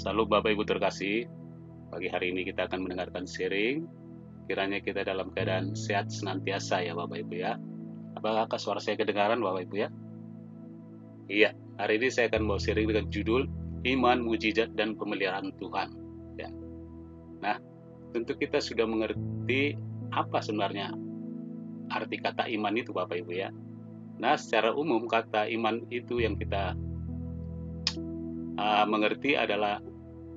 Salam Bapak Ibu terkasih, pagi hari ini kita akan mendengarkan sharing. Kiranya kita dalam keadaan sehat senantiasa ya Bapak Ibu ya. Apakah suara saya kedengaran Bapak Ibu ya? Iya, hari ini saya akan mau sharing dengan judul Iman, Mujizat, dan Pemeliharaan Tuhan. Ya. Nah, tentu kita sudah mengerti apa sebenarnya arti kata iman itu Bapak Ibu ya. Nah, secara umum kata iman itu yang kita mengerti adalah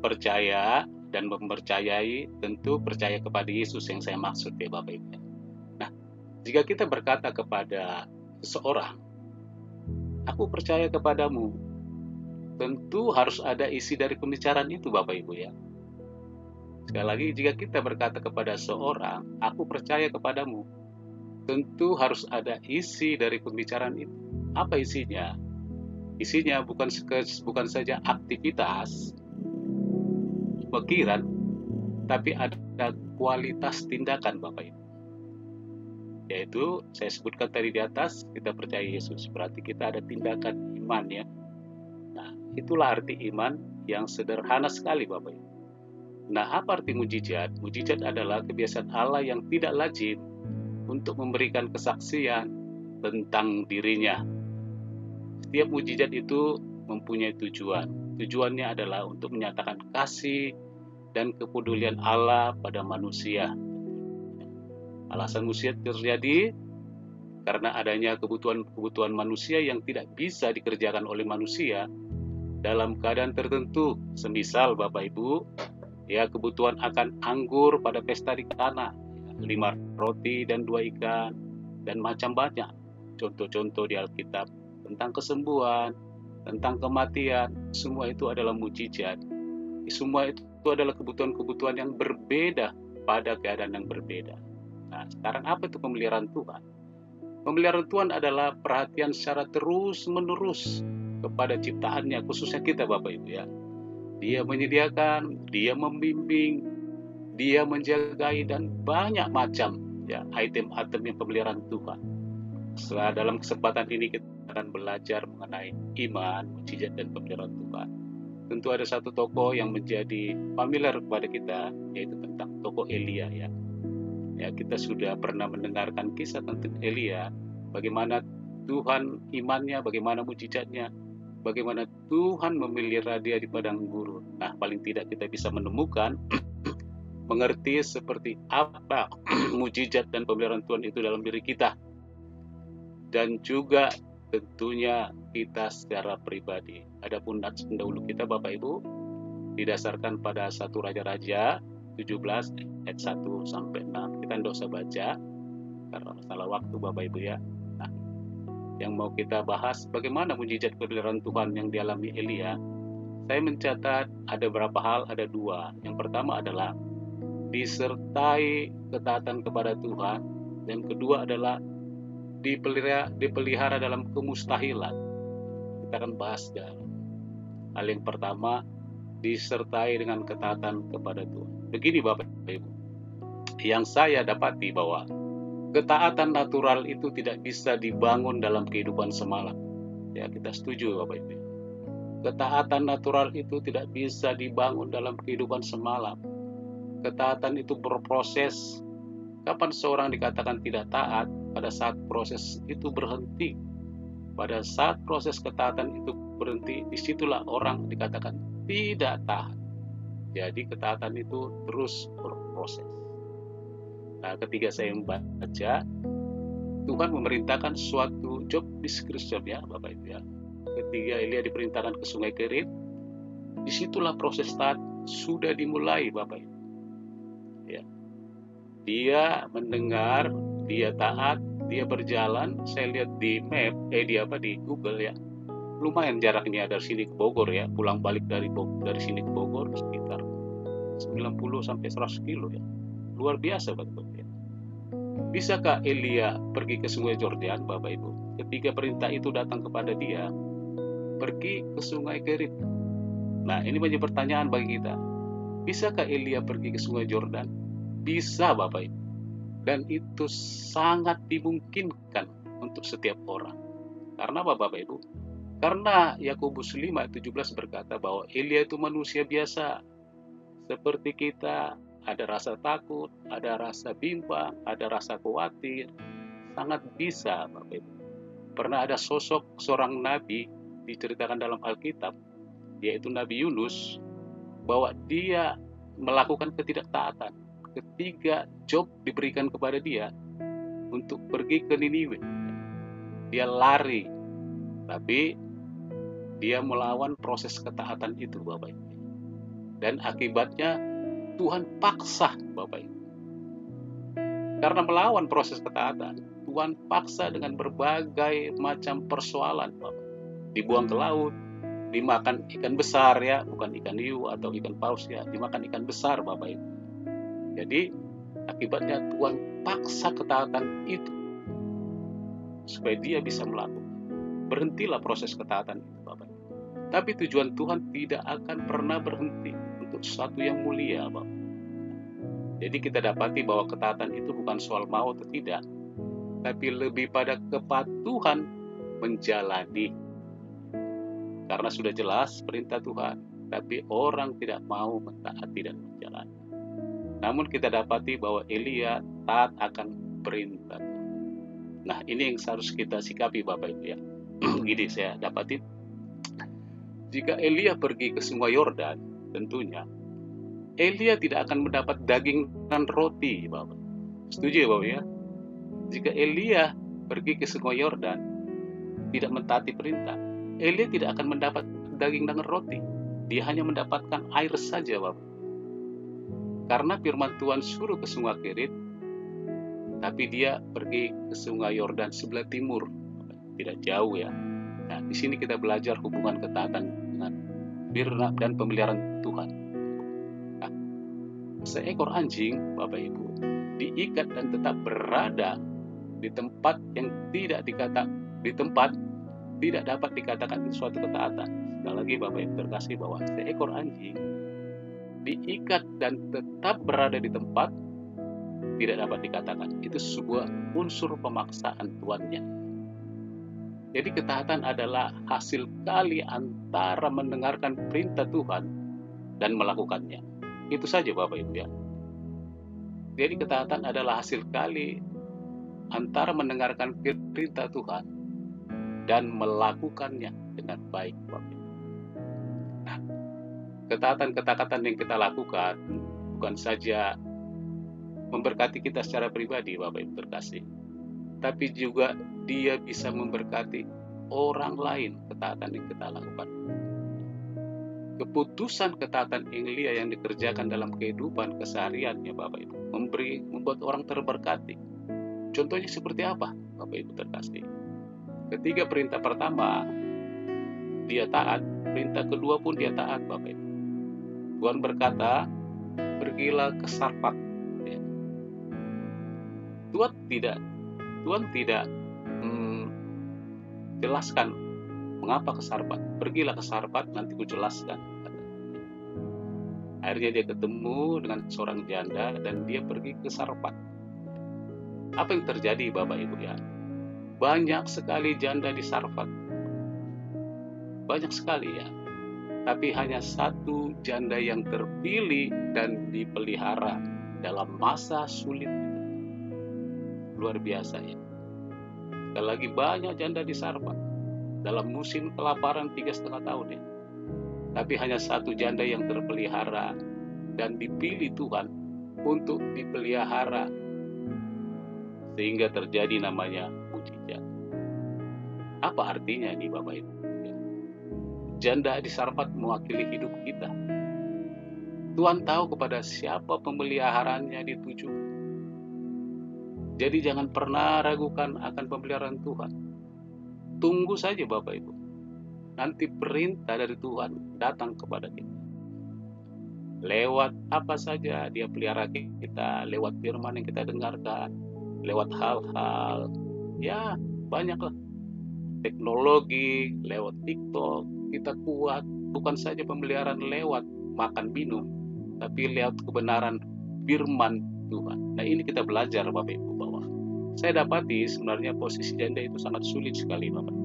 percaya dan mempercayai, tentu percaya kepada Yesus yang saya maksud ya Bapak Ibu. Nah, jika kita berkata kepada seseorang, aku percaya kepadamu, tentu harus ada isi dari pembicaraan itu Bapak Ibu ya. Sekali lagi, jika kita berkata kepada seorang, aku percaya kepadamu, tentu harus ada isi dari pembicaraan itu. Apa isinya? Isinya bukan saja aktivitas, pikiran, tapi ada kualitas tindakan Bapak Ibu. Yaitu saya sebutkan tadi di atas, kita percaya Yesus, berarti kita ada tindakan iman ya. Nah, itulah arti iman yang sederhana sekali Bapak Ibu. Nah, apa arti mujizat? Mujizat adalah kebiasaan Allah yang tidak lazim untuk memberikan kesaksian tentang dirinya. Setiap mujizat itu mempunyai tujuan. Tujuannya adalah untuk menyatakan kasih dan kepedulian Allah pada manusia. Alasan mujizat terjadi karena adanya kebutuhan manusia yang tidak bisa dikerjakan oleh manusia dalam keadaan tertentu. Semisal Bapak Ibu, ya kebutuhan akan anggur pada pesta di Kana, 5 roti dan 2 ikan, dan macam banyak contoh-contoh di Alkitab tentang kesembuhan, tentang kematian, semua itu adalah mujizat. Semua itu adalah kebutuhan-kebutuhan yang berbeda pada keadaan yang berbeda. Nah, sekarang apa itu pemeliharaan Tuhan? Pemeliharaan Tuhan adalah perhatian secara terus-menerus kepada ciptaannya, khususnya kita Bapak Ibu ya. Dia menyediakan, dia membimbing, dia menjagai, dan banyak macam ya item-item yang pemeliharaan Tuhan. Setelah dalam kesempatan ini kita akan belajar mengenai iman, mujizat, dan pemeliharaan Tuhan. Tentu ada satu tokoh yang menjadi familiar kepada kita, yaitu tentang tokoh Elia ya. Ya, kita sudah pernah mendengarkan kisah tentang Elia, bagaimana Tuhan imannya, bagaimana mujizatnya, bagaimana Tuhan memelihara dia di padang gurun. Nah, paling tidak kita bisa menemukan, mengerti seperti apa mujizat dan pemeliharaan Tuhan itu dalam diri kita. Dan juga tentunya kita secara pribadi. Adapun nats pendahulu kita Bapak Ibu didasarkan pada 1 Raja-Raja 17 ayat 1 sampai 6. Kita tidak usah baca karena masalah waktu Bapak Ibu ya. Nah, yang mau kita bahas bagaimana mujizat pemeliharaan Tuhan yang dialami Elia. Saya mencatat ada beberapa hal, ada 2. Yang pertama adalah disertai ketaatan kepada Tuhan. Yang kedua adalah dipelihara dalam kemustahilan. Kita akan bahas dalam hal yang pertama, disertai dengan ketaatan kepada Tuhan. Begini Bapak Ibu, yang saya dapati bahwa ketaatan natural itu tidak bisa dibangun dalam kehidupan semalam. Ya, kita setuju Bapak Ibu. Ketaatan natural itu tidak bisa dibangun dalam kehidupan semalam. Ketaatan itu berproses. Kapan seorang dikatakan tidak taat? Pada saat proses itu berhenti. Pada saat proses ketaatan itu berhenti, disitulah orang dikatakan tidak taat. Jadi ketaatan itu terus berproses. Nah, ketika saya membaca, Tuhan memerintahkan suatu job description ya Bapak Ibu ya. Ketika Elia diperintahkan ke Sungai Kerit, disitulah proses taat sudah dimulai Bapak Ibu. Ya. Dia mendengar, dia taat, dia berjalan. Saya lihat di map, di Google ya, lumayan jaraknya dari sini ke Bogor ya, pulang balik dari sini ke Bogor sekitar 90 sampai 100 kilo ya, luar biasa Bapak Ibu ya. Bisakah Elia pergi ke Sungai Yordan Bapak Ibu? Ketika perintah itu datang kepada dia, pergi ke Sungai Kerit. Nah, ini menjadi pertanyaan bagi kita. Bisakah Elia pergi ke Sungai Yordan? Bisa Bapak Ibu. Dan itu sangat dimungkinkan untuk setiap orang. Karena apa Bapak Ibu? Karena Yakobus 5 ayat 17 berkata bahwa Elia itu manusia biasa seperti kita, ada rasa takut, ada rasa bimbang, ada rasa khawatir, sangat bisa Bapak Ibu. Pernah ada sosok seorang nabi diceritakan dalam Alkitab, yaitu Nabi Yunus, bahwa dia melakukan ketidaktaatan ketika job diberikan kepada dia untuk pergi ke Niniwe. Dia lari, tapi dia melawan proses ketaatan itu Bapak Ibu. Dan akibatnya Tuhan paksa Bapak Ibu. Karena melawan proses ketaatan, Tuhan paksa dengan berbagai macam persoalan Bapak. Dibuang ke laut, dimakan ikan besar ya, bukan ikan hiu atau ikan paus ya, dimakan ikan besar Bapak Ibu. Jadi akibatnya Tuhan paksa ketaatan itu supaya dia bisa melakukan. Berhentilah proses ketaatan itu Bapak Ibu. Tapi tujuan Tuhan tidak akan pernah berhenti untuk sesuatu yang mulia Bapak. Jadi kita dapati bahwa ketaatan itu bukan soal mau atau tidak, tapi lebih pada kepatuhan menjalani. Karena sudah jelas perintah Tuhan, tapi orang tidak mau mentaati dan menjalani. Namun kita dapati bahwa Elia taat akan perintah. Nah, ini yang harus kita sikapi Bapak Ibu ya. Gini saya dapati, jika Elia pergi ke Sungai Yordan, tentunya Elia tidak akan mendapat daging dan roti, Bapak. Setuju ya, Bapak ya? Jika Elia pergi ke Sungai Yordan, tidak mentaati perintah, Elia tidak akan mendapat daging dan roti. Dia hanya mendapatkan air saja, Bapak. Karena firman Tuhan suruh ke Sungai Kerit, tapi dia pergi ke Sungai Yordan sebelah timur, tidak jauh ya. Nah, di sini kita belajar hubungan ketaatan dengan firman dan pemeliharaan Tuhan. Nah, seekor anjing, Bapak Ibu, diikat dan tetap berada di tempat yang tidak dapat dikatakan itu suatu ketaatan. Sekali lagi Bapak Ibu terkasih bahwa seekor anjing diikat dan tetap berada di tempat tidak dapat dikatakan itu sebuah unsur pemaksaan tuannya. Jadi ketaatan adalah hasil kali antara mendengarkan perintah Tuhan dan melakukannya. Itu saja Bapak Ibu ya. Jadi ketaatan adalah hasil kali antara mendengarkan perintah Tuhan dan melakukannya dengan baik Bapak Ibu. Nah, ketaatan-ketaatan yang kita lakukan bukan saja memberkati kita secara pribadi Bapak Ibu terkasih, tapi juga dia bisa memberkati orang lain ketaatan yang kita lakukan. Keputusan ketaatan Elia yang dikerjakan dalam kehidupan kesehariannya Bapak Ibu membuat orang terberkati. Contohnya seperti apa Bapak Ibu terkasih? Ketika perintah pertama dia taat, perintah kedua pun dia taat Bapak Ibu. Tuhan berkata, pergilah ke Sarfat. Ya. Tuhan tidak jelaskan mengapa ke Sarfat. Pergilah ke Sarfat, nanti ku jelaskan. Akhirnya dia ketemu dengan seorang janda dan dia pergi ke Sarfat. Apa yang terjadi Bapak Ibu ya? Banyak sekali janda di Sarfat. Banyak sekali ya. Tapi hanya satu janda yang terpilih dan dipelihara dalam masa sulit itu. Luar biasa ya. Sekali lagi banyak janda di Sarfat dalam musim kelaparan 3,5 tahun ya. Tapi hanya satu janda yang terpelihara dan dipilih Tuhan untuk dipelihara sehingga terjadi namanya mujizat. Apa artinya ini Bapak Ibu? Janda di Sarfat mewakili hidup kita. Tuhan tahu kepada siapa pemeliharaannya dituju. Jadi jangan pernah ragukan akan pemeliharaan Tuhan. Tunggu saja Bapak Ibu. Nanti perintah dari Tuhan datang kepada kita. Lewat apa saja dia pelihara kita, lewat firman yang kita dengarkan, lewat hal-hal, ya banyaklah. Teknologi, lewat TikTok, kita kuat. Bukan saja pemeliharaan lewat makan minum, tapi lewat kebenaran firman Tuhan. Nah ini kita belajar Bapak Ibu bahwa saya dapati sebenarnya posisi janda itu sangat sulit sekali Bapak.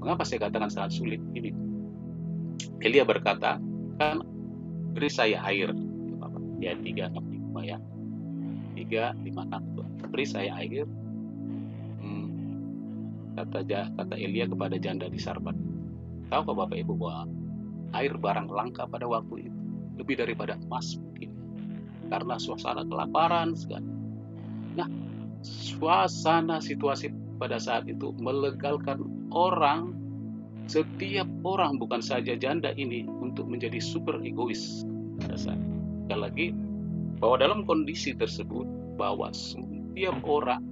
Mengapa saya katakan sangat sulit ini? Elia berkata, kan beri saya air. Ya 3:6-5 ya. 3:5-6 itu. Beri saya air. Kata Elia kepada janda di Sarfat. Tahukah Bapak Ibu bahwa air barang langka pada waktu itu lebih daripada emas mungkin, karena suasana kelaparan segala. Nah, suasana situasi pada saat itu melegalkan orang, setiap orang, bukan saja janda ini, untuk menjadi super egois pada saat itu. Sekali lagi, bahwa dalam kondisi tersebut bahwa setiap orang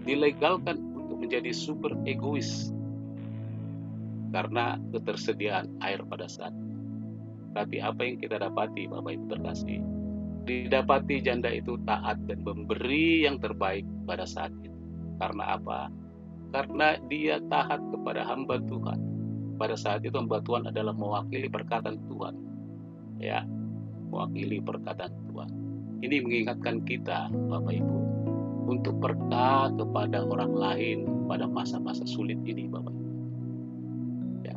dilegalkan untuk menjadi super egois karena ketersediaan air pada saat itu. Tapi apa yang kita dapati, Bapak Ibu terkasih, didapati janda itu taat dan memberi yang terbaik pada saat itu. Karena apa? Karena dia taat kepada hamba Tuhan. Pada saat itu hamba Tuhan adalah mewakili perkataan Tuhan. Ya, mewakili perkataan Tuhan. Ini mengingatkan kita, Bapak Ibu, untuk peka kepada orang lain pada masa-masa sulit ini, Bapak Ibu. Ya.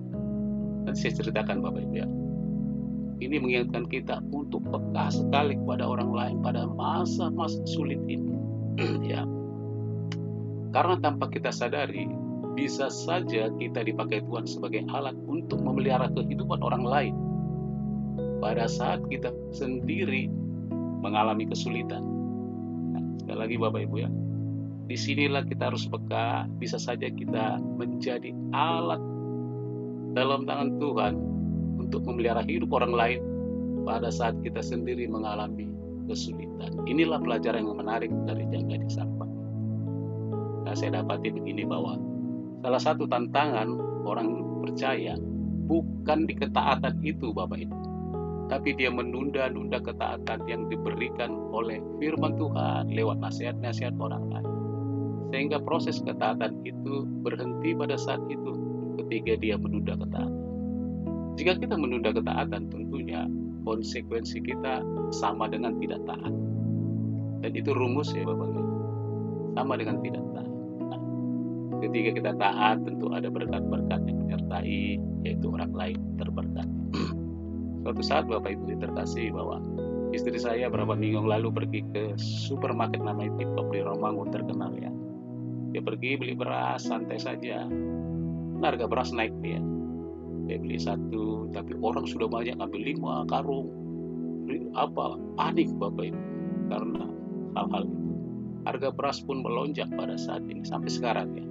Dan saya ceritakan, Bapak Ibu, ya. Ini mengingatkan kita untuk peka sekali kepada orang lain pada masa-masa sulit ini. Ya. Karena tanpa kita sadari, bisa saja kita dipakai Tuhan sebagai alat untuk memelihara kehidupan orang lain pada saat kita sendiri mengalami kesulitan. Nah, sekali lagi Bapak Ibu, ya, disinilah kita harus peka. Bisa saja kita menjadi alat dalam tangan Tuhan untuk memelihara hidup orang lain pada saat kita sendiri mengalami kesulitan. Inilah pelajaran yang menarik dari janda di Sarfat. Nah, saya dapati begini, bahwa salah satu tantangan orang percaya bukan di ketaatan itu, Bapak Ibu, tapi dia menunda-nunda ketaatan yang diberikan oleh firman Tuhan lewat nasihat-nasihat orang lain. Sehingga proses ketaatan itu berhenti pada saat itu ketika dia menunda ketaatan. Jika kita menunda ketaatan, tentunya konsekuensi kita sama dengan tidak taat. Dan itu rumus, ya Bapak Ibu, sama dengan tidak taat. Nah, ketika kita taat, tentu ada berkat-berkat yang menyertai, yaitu orang lain terberkati. Suatu saat Bapak Ibu terkasih, bahwa istri saya beberapa minggu lalu pergi ke supermarket namanya Tiptop di Romangun, terkenal ya. Dia pergi beli beras santai saja. Harga beras naik dia. Dia beli satu, tapi orang sudah banyak ngambil 5 karung. Panik Bapak Ibu karena hal-hal itu. Harga beras pun melonjak pada saat ini sampai sekarang ya.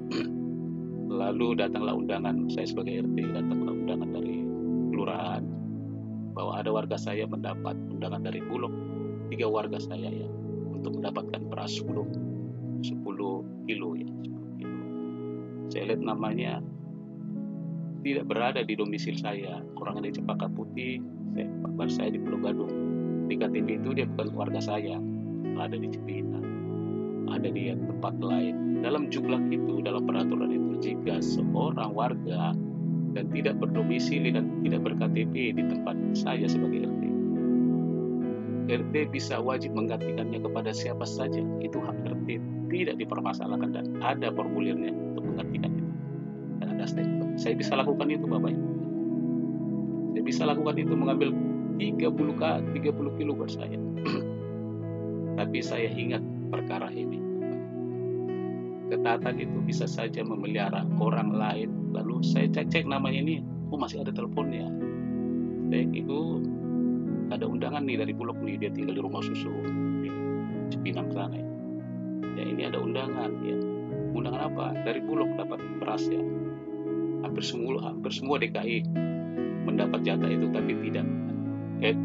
Lalu datanglah undangan, saya sebagai RT datanglah undangan dari kelurahan, bahwa ada warga saya mendapat undangan dari Bulog, 3 warga saya ya, untuk mendapatkan beras 10 kilo ya, 10 kilo. Saya lihat namanya tidak berada di domisil saya, orang di Cempaka Putih, saya di Pulau Gadung. Di KTP itu dia bukan warga saya, ada di Cipinang, ada di tempat lain. Dalam jumlah itu, dalam peraturan itu, jika seorang warga dan tidak berdomisili dan tidak ber-KTP di tempat saya sebagai RT bisa wajib menggantikannya kepada siapa saja. Itu hak RT, tidak dipermasalahkan, dan ada formulirnya untuk menggantikan itu. Dan ada statement. Saya bisa lakukan itu, Bapak Ibu. Saya bisa lakukan itu, mengambil 30 kilo buat saya. Tapi saya ingat perkara ini. Ketaatan itu bisa saja memelihara orang lain. Lalu saya cek namanya ini, masih ada teleponnya. Itu ada undangan nih dari Bulog nih, dia tinggal di rumah susu di Cipinang sana ya. Ya ini ada undangan ya. Undangan apa? Dari Bulog dapat beras ya. Hampir semua DKI mendapat jatah itu, tapi tidak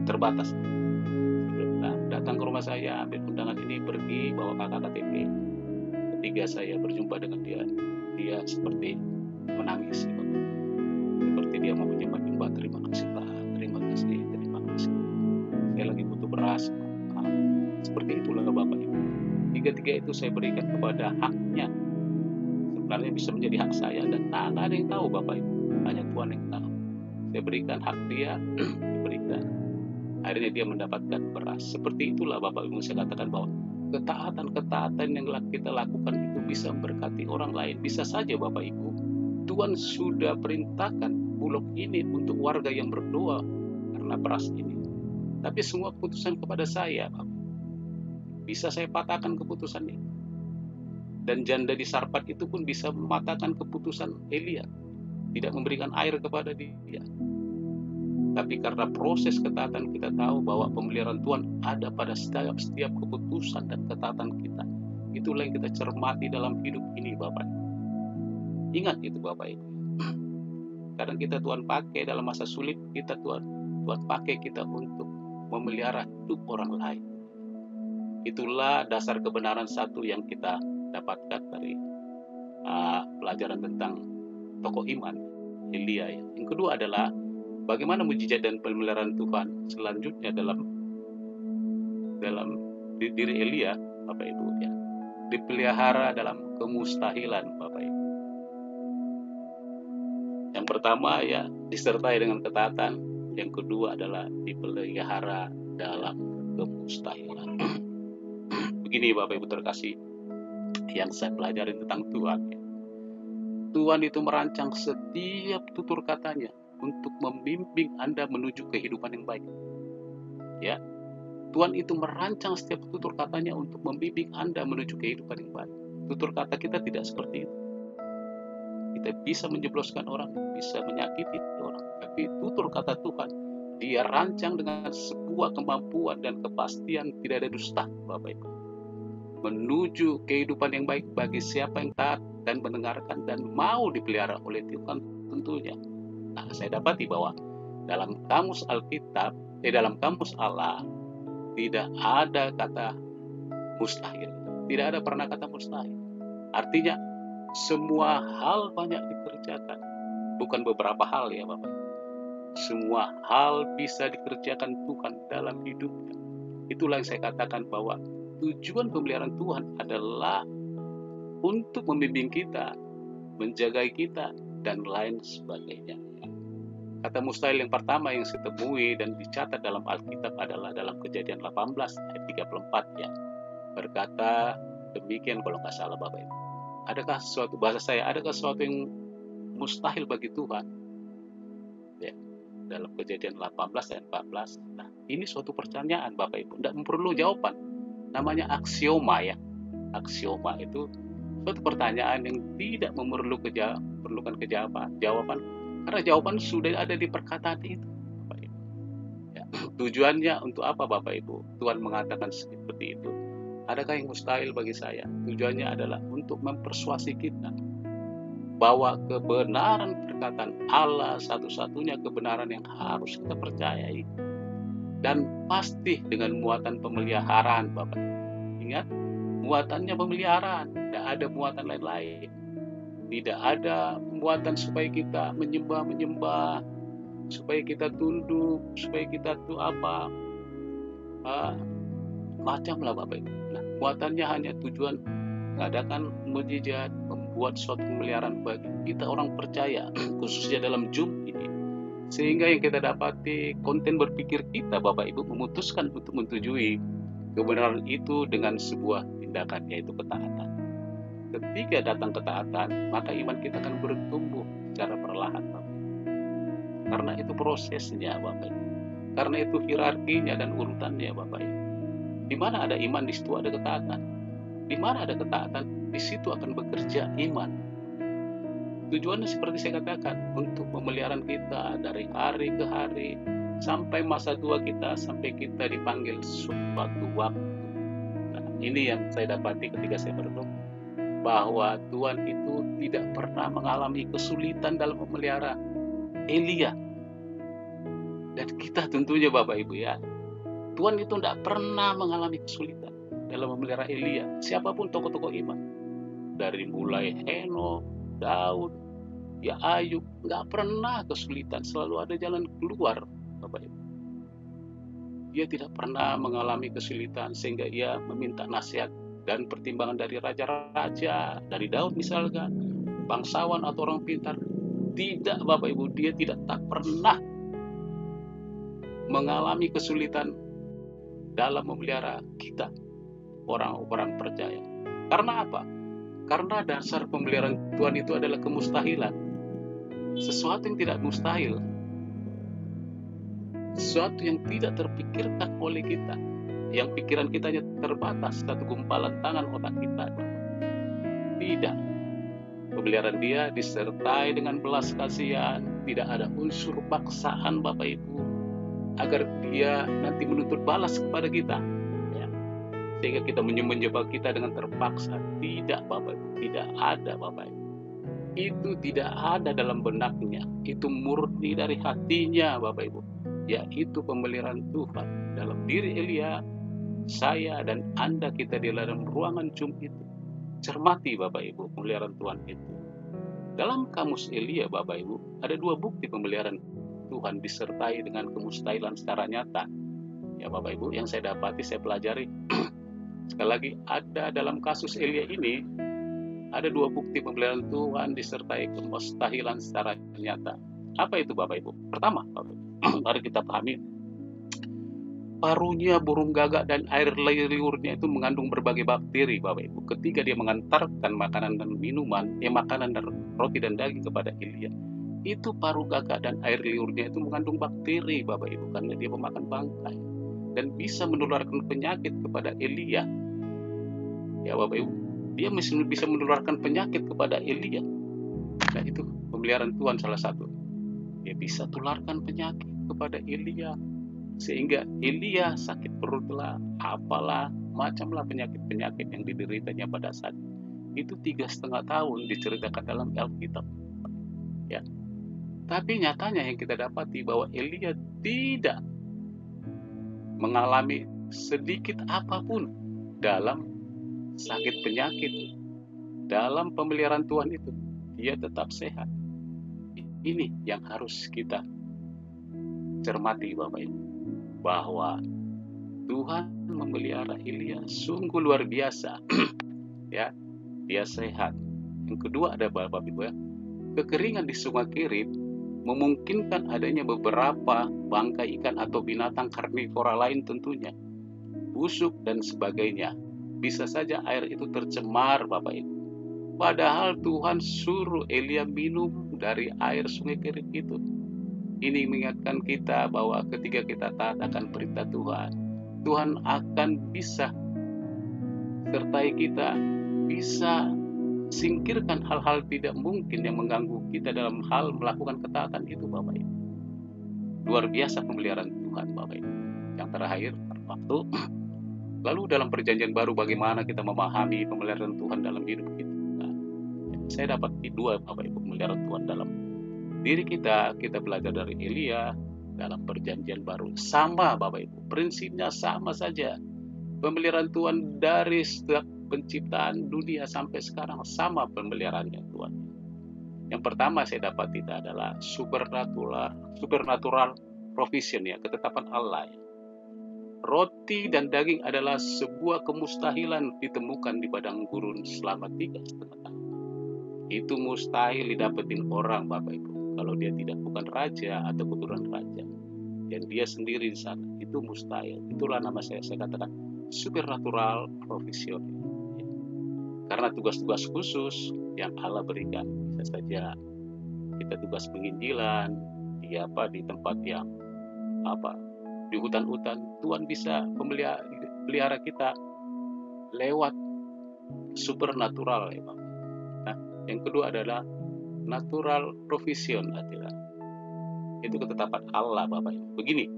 terbatas. Nah, datang ke rumah saya, ambil undangan ini, pergi bawa kakak KTP. Ketika saya berjumpa dengan dia seperti menangis, seperti dia mau menyembah, terima kasih Pak, terima kasih. Saya lagi butuh beras. Seperti itulah Bapak Ibu. 3 itu saya berikan kepada haknya. Sebenarnya bisa menjadi hak saya, dan tak ada yang tahu Bapak Ibu, hanya Tuhan yang tahu. Saya berikan hak dia, diberikan. Akhirnya dia mendapatkan beras. Seperti itulah Bapak Ibu, saya katakan bahwa ketaatan yang kita lakukan itu bisa memberkati orang lain. Bisa saja Bapak Ibu, Tuhan sudah perintahkan bulog ini untuk warga yang berdoa karena beras ini. Tapi semua keputusan kepada saya, Bapak. Bisa saya patahkan keputusan ini. Dan janda di Sarfat itu pun bisa mematahkan keputusan Elia, tidak memberikan air kepada dia. Tapi karena proses ketaatan, kita tahu bahwa pemeliharaan Tuhan ada pada setiap keputusan dan ketaatan kita. Itulah yang kita cermati dalam hidup ini, Bapak. Ingat itu, Bapak Ibu. Kadang kita Tuhan pakai dalam masa sulit, Tuhan pakai kita untuk memelihara hidup orang lain. Itulah dasar kebenaran satu yang kita dapatkan dari pelajaran tentang tokoh iman Elia. Yang kedua adalah bagaimana mujizat dan pemeliharaan Tuhan selanjutnya dalam diri Elia, Bapak Ibu, ya. Dipelihara dalam kemustahilan, Bapak Ibu. Yang pertama ya disertai dengan ketaatan, yang kedua adalah dipelihara dalam kemustahilan. Begini Bapak Ibu terkasih, yang saya pelajari tentang Tuhan. Tuhan itu merancang setiap tutur katanya untuk membimbing Anda menuju kehidupan yang baik. Ya, Tuhan itu merancang setiap tutur katanya untuk membimbing Anda menuju kehidupan yang baik. Tutur kata kita tidak seperti itu. Kita bisa menjebloskan orang, bisa menyakiti orang. Tapi tutur kata Tuhan, Dia rancang dengan sebuah kemampuan dan kepastian, tidak ada dusta, Bapak Ibu. Menuju kehidupan yang baik bagi siapa yang taat dan mendengarkan dan mau dipelihara oleh Tuhan tentunya. Nah, saya dapati bahwa dalam kamus Alkitab, dalam kamus Allah, tidak ada kata mustahil. Tidak ada pernah kata mustahil. Artinya, semua hal banyak dikerjakan. Bukan beberapa hal ya Bapak. Semua hal bisa dikerjakan Tuhan dalam hidupnya. Itulah yang saya katakan bahwa tujuan pemeliharaan Tuhan adalah untuk membimbing kita, menjaga kita, dan lain sebagainya. Kata mustahil yang pertama yang saya temui dan dicatat dalam Alkitab adalah dalam Kejadian 18 ayat 34 ya. Berkata demikian kalau nggak salah Bapak Ibu. Adakah sesuatu yang mustahil bagi Tuhan? Ya, dalam Kejadian 18 ayat 14. Nah, ini suatu pertanyaan Bapak Ibu, tidak perlu jawaban. Namanya aksioma ya. Aksioma itu suatu pertanyaan yang tidak memerlukan jawaban, karena jawaban sudah ada di perkataan itu, Bapak Ibu. Ya, tujuannya untuk apa Bapak Ibu? Tuhan mengatakan seperti itu. Adakah yang mustahil bagi saya? Tujuannya adalah untuk mempersuasi kita bahwa kebenaran perkataan Allah satu-satunya kebenaran yang harus kita percayai, dan pasti dengan muatan pemeliharaan Bapak. Ingat, muatannya pemeliharaan, tidak ada muatan lain-lain. Tidak ada muatan supaya kita menyembah, supaya kita tunduk, supaya kita tuh macam lah Bapak Ibu. Nah, muatannya hanya tujuan mengadakan mujizat, membuat suatu pemeliharaan bagi kita orang percaya, khususnya dalam Jum ini. Sehingga yang kita dapati konten berpikir kita Bapak Ibu memutuskan untuk menyetujui kebenaran itu dengan sebuah tindakan, yaitu ketaatan. Ketika datang ketaatan, maka iman kita akan bertumbuh secara perlahan Bapak Ibu. Karena itu prosesnya Bapak Ibu. Karena itu hierarkinya dan urutannya Bapak Ibu. Di mana ada iman, di situ ada ketaatan. Di mana ada ketaatan, di situ akan bekerja iman. Tujuannya seperti saya katakan, untuk pemeliharaan kita dari hari ke hari, sampai masa tua kita, sampai kita dipanggil suatu waktu. Nah, ini yang saya dapati ketika saya berdoa, bahwa Tuhan itu tidak pernah mengalami kesulitan dalam memelihara Elia. Dan kita tentunya Bapak Ibu ya, Tuhan itu tidak pernah mengalami kesulitan dalam memelihara Elia. Siapapun tokoh-tokoh iman, dari mulai Henokh, Daud, ya Ayub, nggak pernah kesulitan, selalu ada jalan keluar Bapak Ibu. Dia tidak pernah mengalami kesulitan sehingga ia meminta nasihat dan pertimbangan dari raja-raja, dari Daud misalkan, bangsawan atau orang pintar. Tidak Bapak Ibu, dia tak pernah mengalami kesulitan dalam memelihara kita, orang-orang percaya. Karena apa? Karena dasar pemeliharaan Tuhan itu adalah kemustahilan. sesuatu yang tidak mustahil, sesuatu yang tidak terpikirkan oleh kita, yang pikiran kita hanya terbatas satu gumpalan tangan otak kita. Tidak. Pemeliharaan Dia disertai dengan belas kasihan, tidak ada unsur paksaan Bapak Ibu, agar Dia nanti menuntut balas kepada kita, ya. Sehingga kita menjebak kita dengan terpaksa. Tidak Bapak Ibu, tidak ada Bapak Ibu. Itu tidak ada dalam benaknya, itu murni dari hatinya Bapak Ibu, yaitu pemeliharaan Tuhan dalam diri Elia, saya dan Anda, kita di dalam ruangan Zoom itu. Cermati Bapak Ibu pemeliharaan Tuhan itu. Dalam kamus Elia Bapak Ibu, ada dua bukti pemeliharaan Tuhan disertai dengan kemustahilan secara nyata. Ya Bapak Ibu, yang saya dapati, saya pelajari. Sekali lagi, ada dalam kasus Elia ini, ada dua bukti pemeliharaan Tuhan disertai kemustahilan secara nyata. Apa itu Bapak Ibu? Pertama, Bapak Ibu, mari kita pahami. Paruhnya burung gagak dan air liurnya itu mengandung berbagai bakteri Bapak Ibu. Ketika dia mengantarkan makanan dan minuman, makanan dan roti dan daging kepada Elia, itu paruh gagak dan air liurnya itu mengandung bakteri Bapak Ibu, karena dia pemakan bangkai dan bisa menularkan penyakit kepada Elia. Ya Bapak Ibu, dia bisa menularkan penyakit kepada Elia. Nah itu pemeliharaan Tuhan salah satu. Dia bisa tularkan penyakit kepada Elia, sehingga Elia sakit perut lah, apalah, macamlah penyakit-penyakit yang dideritanya pada saat itu 3,5 tahun diceritakan dalam Alkitab. Ya, tapi nyatanya yang kita dapati bahwa Elia tidak mengalami sedikit apapun dalam sakit penyakit. Dalam pemeliharaan Tuhan itu, dia tetap sehat. Ini yang harus kita cermati Bapak Ibu, bahwa Tuhan memelihara Elia sungguh luar biasa. Ya, dia sehat. Yang kedua ada Bapak Ibu, ya, kekeringan di Sungai Kerit memungkinkan adanya beberapa bangkai ikan atau binatang karnivora lain tentunya, busuk dan sebagainya. Bisa saja air itu tercemar Bapak Ibu. Padahal Tuhan suruh Elia minum dari air Sungai Kerit itu. Ini mengingatkan kita bahwa ketika kita taat akan perintah Tuhan, Tuhan akan bisa sertai kita, bisa singkirkan hal-hal tidak mungkin yang mengganggu kita dalam hal melakukan ketaatan itu Bapak Ibu. Luar biasa pemeliharaan Tuhan Bapak Ibu. Yang terakhir, waktu. Lalu dalam perjanjian baru bagaimana kita memahami pemeliharaan Tuhan dalam hidup kita? Saya dapat dua Bapak Ibu pemeliharaan Tuhan dalam diri kita. Kita belajar dari Elia dalam perjanjian baru. Sama Bapak Ibu, prinsipnya sama saja. Pemeliharaan Tuhan dari setiap penciptaan dunia sampai sekarang sama pemeliharaannya Tuhan. Yang pertama saya dapat itu adalah supernatural provision, ya, ketetapan Allah. Ya. Roti dan daging adalah sebuah kemustahilan ditemukan di padang gurun selama 3,5 tahun. Itu mustahil didapetin orang Bapak Ibu, kalau dia tidak bukan raja atau keturunan raja, dan dia sendiri di sana. Itu mustahil. Itulah nama saya katakan supernatural provision. Karena tugas-tugas khusus yang Allah berikan, bisa saja kita tugas penginjilan di tempat yang di hutan-hutan, Tuhan bisa pelihara kita lewat supernatural, ya Pak. Nah, yang kedua adalah natural provision, itu ketetapan Allah Bapak Ibu. Begini,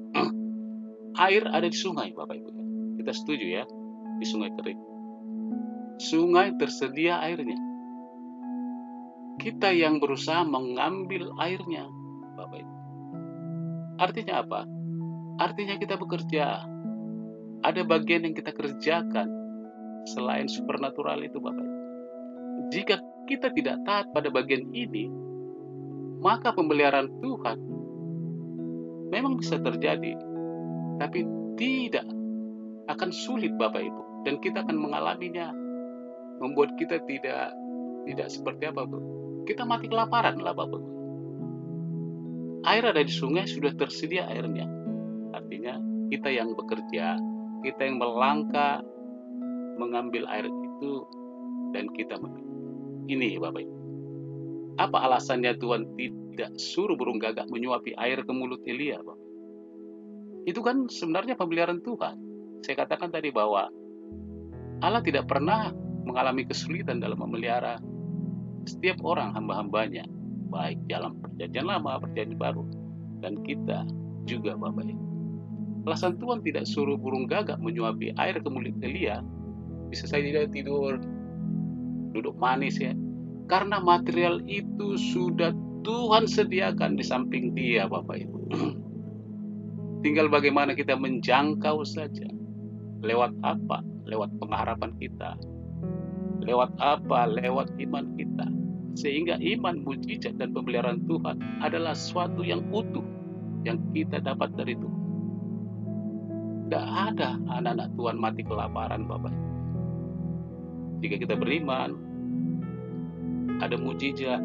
air ada di sungai Bapak Ibu. Kita setuju ya, di Sungai Kerit. Sungai tersedia airnya. Kita yang berusaha mengambil airnya Bapak Ibu. Artinya apa? Artinya kita bekerja. Ada bagian yang kita kerjakan selain supernatural itu Bapak Ibu. Jika kita tidak taat pada bagian ini, maka pemeliharaan Tuhan memang bisa terjadi, tapi tidak akan sulit Bapak Ibu, dan kita akan mengalaminya, membuat kita tidak seperti apa Bu? Kita mati kelaparan lah Bapak Ibu. Air ada di sungai, sudah tersedia airnya. Artinya kita yang bekerja, kita yang melangkah mengambil air itu, dan kita ini Bapak Ibu. Apa alasannya Tuhan tidak suruh burung gagak menyuapi air ke mulut Elia, Bapak? Itu kan sebenarnya pemeliharaan Tuhan. Saya katakan tadi bahwa Allah tidak pernah mengalami kesulitan dalam memelihara setiap orang hamba-hambanya, baik dalam perjanjian lama, perjanjian baru, dan kita juga, Bapak Ibu. Alasan Tuhan tidak suruh burung gagak menyuapi air ke mulut Elia, bisa saja dia tidur, duduk manis ya, karena material itu sudah Tuhan sediakan di samping dia, Bapak Ibu. Tinggal bagaimana kita menjangkau saja. Lewat apa? Lewat pengharapan kita. Lewat apa? Lewat iman kita. Sehingga iman, mujizat, dan pemeliharaan Tuhan adalah sesuatu yang utuh yang kita dapat dari Tuhan. Tidak ada anak-anak Tuhan mati kelaparan, Bapak. Jika kita beriman, ada mujizat,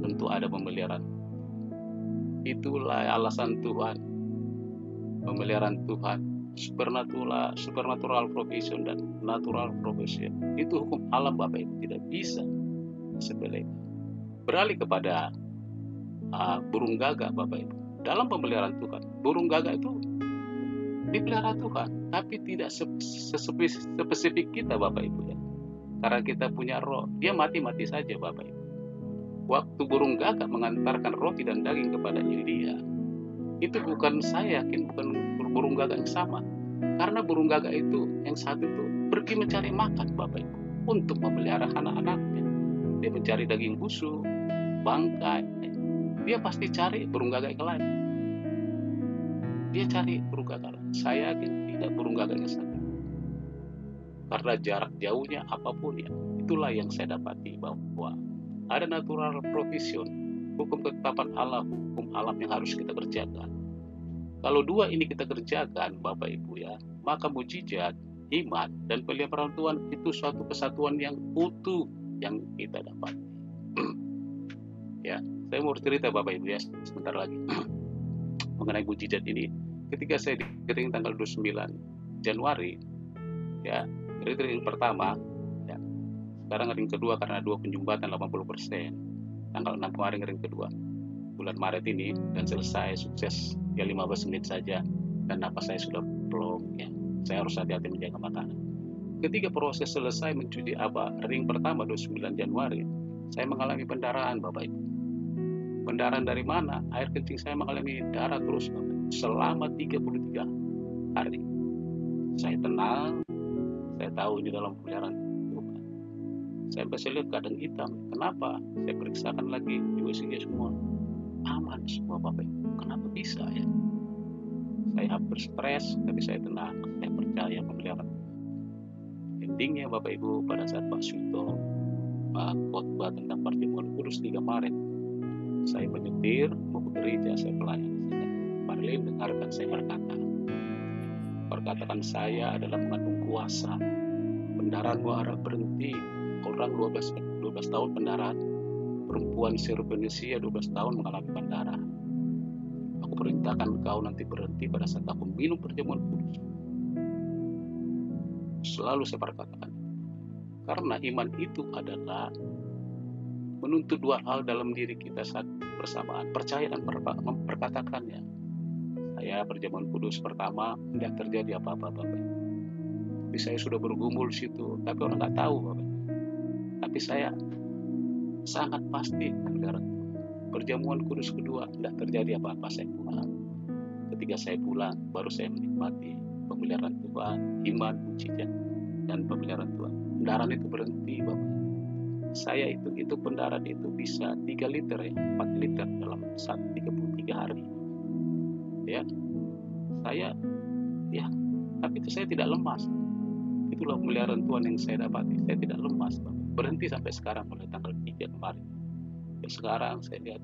tentu ada pemeliharaan. Itulah alasan Tuhan, pemeliharaan Tuhan, supernatural provision dan natural provision. Itu hukum alam, Bapak Ibu, tidak bisa disepelekan. Beralih kepada burung gagak, Bapak Ibu. Dalam pemeliharaan Tuhan, burung gagak itu dipelihara Tuhan, tapi tidak spesifik kita, Bapak Ibu ya. Karena kita punya roh, dia mati-mati saja, Bapak Ibu. Waktu burung gagak mengantarkan roti dan daging kepada Elia, itu bukan, saya yakin bukan burung gagak yang sama. Karena burung gagak itu yang satu itu pergi mencari makan, Bapak Ibu, untuk memelihara anak-anaknya. Dia mencari daging busuk, bangkai. Dia pasti cari burung gagak yang lain. Dia cari burung gagak lain. Saya yakin tidak burung gagak yang satu. Karena jarak jauhnya apapun ya, itulah yang saya dapati bahwa ada natural provision, hukum ketetapan Allah, hukum alam yang harus kita kerjakan. Kalau dua ini kita kerjakan, Bapak Ibu ya, maka mujizat, iman, dan pemeliharaan Tuhan itu suatu kesatuan yang utuh yang kita dapat. Ya, saya mau cerita, Bapak Ibu ya, sebentar lagi mengenai mujizat ini. Ketika saya di ring tanggal 29 Januari, ya, ring pertama, ya, sekarang ring kedua karena dua penyumbatan 80%. Tanggal 6 kemarin ring kedua, bulan Maret ini, dan selesai sukses ya 15 menit saja, dan napas saya sudah plong ya. Saya harus hati-hati menjaga makanan. Ketika proses selesai mencuci ring pertama 29 Januari, saya mengalami pendarahan, Bapak Ibu. Pendarahan dari mana? Air kencing saya mengalami darah terus, Bapak, selama 33 hari. Saya tenang, saya tahu ini dalam pemeliharaan Tuhan. Saya lihat keadaan hitam. Kenapa? Saya periksakan lagi di USG semua aman semua, Bapak Ibu. Kenapa bisa ya? Saya hampir stres, tapi saya tenang. Saya percaya pemeliharaan. Endingnya, Bapak Ibu, pada saat Pak Suito khotbah tentang perjamuan kudus 3 Maret, saya menyetir mau ke gereja, saya pelayan. Marlene, dengarkan saya berkata. Perkataan saya adalah mengandung kuasa. Pendarahan harap berhenti. Orang 12 tahun pendarahan. Perempuan Sirofenisia 12 tahun mengalami pendarahan. Aku perintahkan kau nanti berhenti pada saat aku minum perjamuan kudus. Selalu saya perkatakan. Karena iman itu adalah menuntut dua hal dalam diri kita saat bersamaan. Percaya dan memperkatakannya. Saya perjamuan kudus pertama tidak terjadi apa-apa, Bapak. Tapi saya sudah bergumul situ, tapi orang nggak tahu, Bapak. Tapi saya sangat pasti perjamuan kudus kedua tidak terjadi apa-apa. Saya pulang. Ketika saya pulang, baru saya menikmati pemeliharaan Tuhan, iman, mujizat, dan pemeliharaan Tuhan. Pendarahan itu berhenti, Bapak. Saya itu pendarahan itu bisa 3 liter ya, 4 liter dalam 33 hari. Ya, saya ya, tapi itu saya tidak lemas. Itulah pemeliharaan Tuhan yang saya dapati. Saya tidak lemas, Bapak. Berhenti sampai sekarang mulai tanggal 3 kemarin. Ya, sekarang saya lihat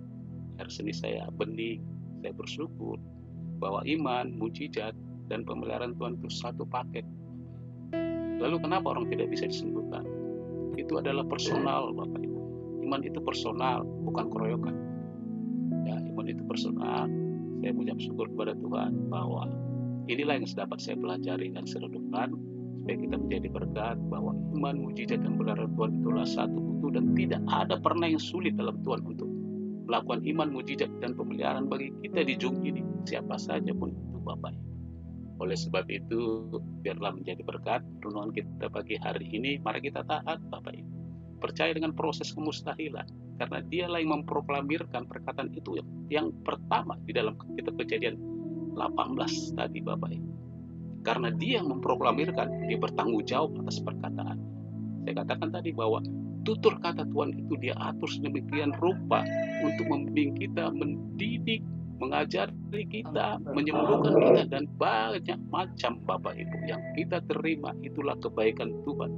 hari Senin saya bening, saya bersyukur bahwa iman, mujizat, dan pemeliharaan Tuhan itu satu paket. Lalu kenapa orang tidak bisa disembuhkan? Itu adalah personal, Bapak Ibu. Iman itu personal, bukan keroyokan. Ya, iman itu personal. Saya mengucap syukur kepada Tuhan bahwa inilah yang dapat saya pelajari dan saya renungkan supaya kita menjadi berkat, bahwa iman, mujizat, dan pemeliharaan Tuhan itulah satu utuh, dan tidak ada pernah yang sulit dalam Tuhan untuk melakukan iman, mujizat, dan pemeliharaan bagi kita di Zoom ini, siapa saja pun itu Bapak. Oleh sebab itu, biarlah menjadi berkat renungan kita pagi hari ini. Mari kita taat Bapak Ibu, percaya dengan proses kemustahilan, karena dialah yang memproklamirkan perkataan itu yang pertama di dalam kitab Kejadian 18 tadi Bapak Ibu. Karena dia yang memproklamirkan, dia bertanggung jawab atas perkataan. Saya katakan tadi bahwa tutur kata Tuhan itu dia atur sedemikian rupa untuk membimbing kita, mendidik, mengajari kita, menyembuhkan kita, dan banyak macam Bapak Ibu yang kita terima. Itulah kebaikan Tuhan,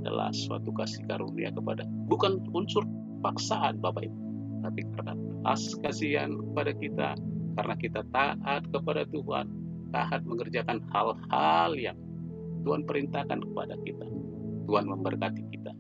adalah suatu kasih karunia kepada, bukan unsur paksaan Bapak Ibu, tapi karena belas kasihan kepada kita, karena kita taat kepada Tuhan, taat mengerjakan hal-hal yang Tuhan perintahkan kepada kita. Tuhan memberkati kita.